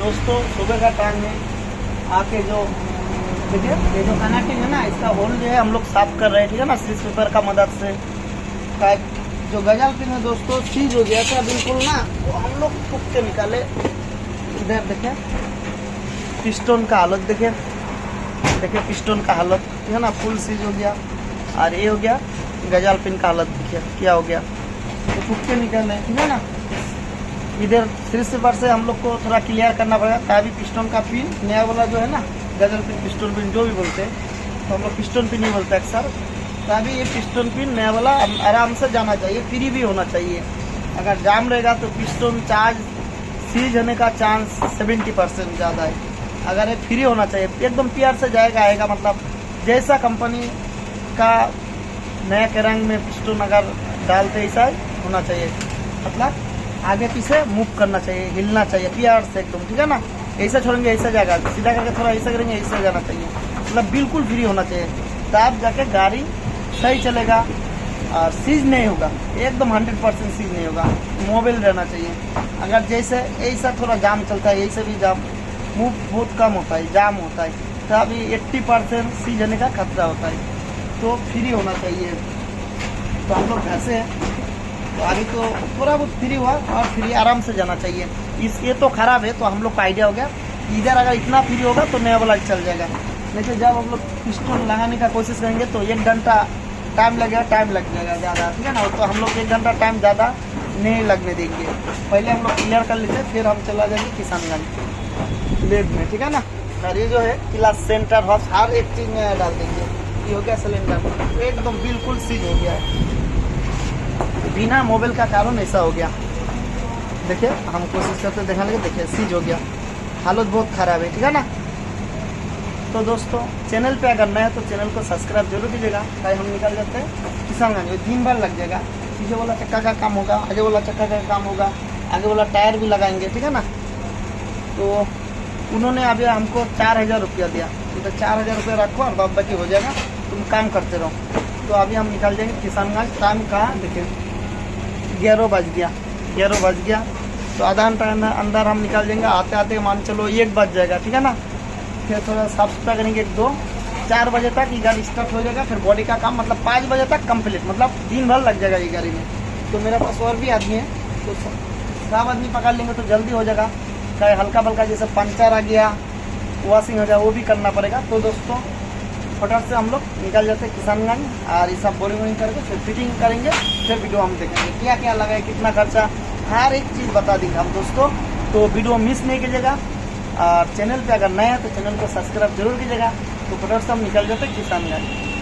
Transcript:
दोस्तों सुबह का टाइम में आके जो देखिए ये जो कनेक्टिंग है ना, इसका होल जो है हम लोग साफ कर रहे हैं, ठीक है ना, सीज पेपर का मदद से। जो गजल पिन है दोस्तों सीज हो गया था बिल्कुल ना, वो हम लोग फूक के निकाले। इधर देखें पिस्टन का हालत देखिए पिस्टन का हालत, ठीक है ना, फुल सीज हो गया। और ये हो गया गजल पिन का हालत, देखिए क्या हो गया, तो फूक के निकाले, ठीक है ना। इधर सीज पेपर से हम लोग को थोड़ा क्लियर करना पड़ेगा, तभी पिस्टन का पिन नया वाला जो है ना, गजल पिन पिस्टन पिन जो भी बोलते हैं, तो हम लोग पिस्टन पिन ही बोलते हैं अक्सर। तभी ये पिस्टन पिन नया वाला आराम से जाना चाहिए, फ्री भी होना चाहिए। अगर जाम रहेगा तो पिस्टन चार्ज सीज होने का चांस 70% ज़्यादा है। अगर ये फ्री होना चाहिए, एकदम प्यार से जाएगा आएगा, मतलब जैसा कंपनी का नया के रंग में पिस्टन अगर डालते ऐसा होना चाहिए, मतलब आगे पीछे मूव करना चाहिए, हिलना चाहिए प्यार से एकदम, ठीक है ना। ऐसा छोड़ेंगे ऐसा जाएगा, सीधा करके थोड़ा ऐसा करेंगे ऐसा जाना चाहिए, मतलब बिल्कुल फ्री होना चाहिए, तब जाके गाड़ी सही चलेगा और सीज नहीं होगा, एकदम 100% सीज नहीं होगा, मोबाइल रहना चाहिए। अगर जैसे ऐसा थोड़ा जाम चलता है, ऐसे भी जाम मूव बहुत कम होता है, जाम होता है, तभी 80% सीज होने का खतरा होता है, तो फ्री होना चाहिए। तो हम लोग ऐसे हैं, तो अभी तो थोड़ा बहुत फ्री हुआ और फ्री आराम से जाना चाहिए। ये तो खराब है, तो हम लोग का आइडिया हो गया, इधर अगर इतना फ्री होगा तो नया वाला चल जाएगा। लेकिन जब हम लोग पिस्टन लगाने का कोशिश करेंगे तो 1 घंटा टाइम लगेगा ज़्यादा, ठीक है ना। तो हम लोग 1 घंटा टाइम ज़्यादा नहीं लगने देंगे, पहले हम लोग क्लियर कर लेते, फिर हम चला जाएंगे किसानगंज लेब में, ठीक है ना। और ये जो है क्लास सेंटर हॉस हर एक चीज़ में डाल देंगे। ये हो गया सिलेंडर, एकदम बिल्कुल सीज हो गया है, बिना मोबाइल का कारण ऐसा हो गया। देखिए हम कोशिश करते दिखाने के, देखिए सीज हो गया, हालत बहुत ख़राब है, ठीक है ना। तो दोस्तों चैनल पे अगर नया है तो चैनल को सब्सक्राइब जरूर कीजिएगा, ताकि हम निकल जाते हैं किसानगंज में, दिन भर लग जाएगा। पीछे वाला चक्का का काम होगा, आगे वाला चक्का का काम होगा, आगे वाला टायर भी लगाएंगे, ठीक है ना। तो उन्होंने अभी हमको 4000 रुपया दिया, तो 4000 रुपया रखो और बाद बाकी हो जाएगा, तुम काम करते रहो। तो अभी हम निकल जाएंगे किसानगंज। टाइम कहाँ देखिए 11 बज गया, तो आधा घंटा अंदर हम निकल जाएंगे। आते आते मान चलो 1 बज जाएगा, ठीक है ना। फिर थोड़ा साफ सुथरा करेंगे, 2-4 बजे तक ये गाड़ी स्टार्ट हो जाएगा। फिर बॉडी का काम मतलब 5 बजे तक कंप्लीट, मतलब दिन भर लग जाएगा ये गाड़ी में। तो मेरे पास और भी आदमी है, तो सब आदमी पकड़ लेंगे तो जल्दी हो जाएगा। चाहे हल्का फल्का जैसे पंचर आ गया, वॉशिंग हो जाए, वो भी करना पड़ेगा। तो दोस्तों फटाफट से हम लोग निकल जाते हैं किसानगंज, और ये सब बोरिंग वोरिंग करके फिर फिटिंग करेंगे, फिर वीडियो हम देखेंगे क्या क्या लगा है, कितना खर्चा, हर एक चीज़ बता देंगे हम दोस्तों। तो वीडियो मिस नहीं कीजिएगा, और चैनल पे अगर नया है तो चैनल को सब्सक्राइब जरूर कीजिएगा। तो फटाफट से हम निकल जाते हैं किसानगंज।